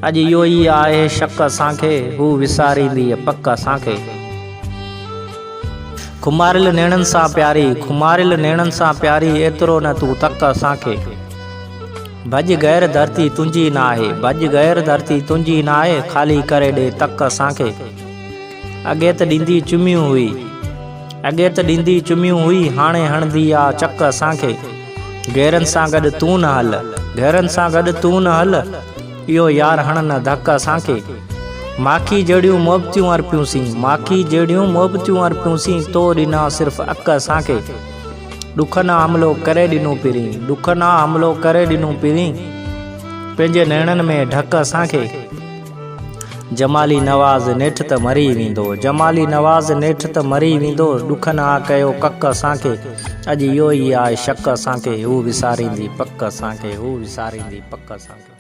अॼु इहो ई आहे शक असांखे, हू विसारींदी पक असांखे। खुमारियल नेणनि सां प्यारी, खुमारियल नेणनि सां प्यारी, एतिरो न तूं तक असांखे। भॼ गैर धरती तुंहिंजी न आहे, भॼ गैर धरती तुंहिंजी न आहे, ख़ाली करे ॾे तक असांखे। अॻे त ॾींदी चुमियूं हुई, अॻे त ॾींदी चुमियूं हुई, हाणे हणंदी आ चक असांखे। गैरनि सां गॾु तूं न हल, गैरनि सां गॾु तूं न हल, इहो यार हणनि धक असांखे। माखी जहिड़ियूं मोहबतियूं अर्पियूंसीं, माखी जहिड़ियूं मोहबतियूं अर्पियूंसीं, तो ॾिना सिर्फ़ु अक असांखे। ॾुख न हमिलो करे ॾिनो पिरीं, ॾुख न हमिलो करे ॾिनो पिरीं, पंहिंजे नेणनि में ढक असांखे। जमाली नवाज़ नेठि त मरी वेंदो, जमाली नवाज़ नेठि त मरी वेंदो, ॾुख न कयो कक असांखे। अॼु इहो ई आहे शक असांखे, हू विसारींदी पक असांखे, हू विसारींदी पक असांखे।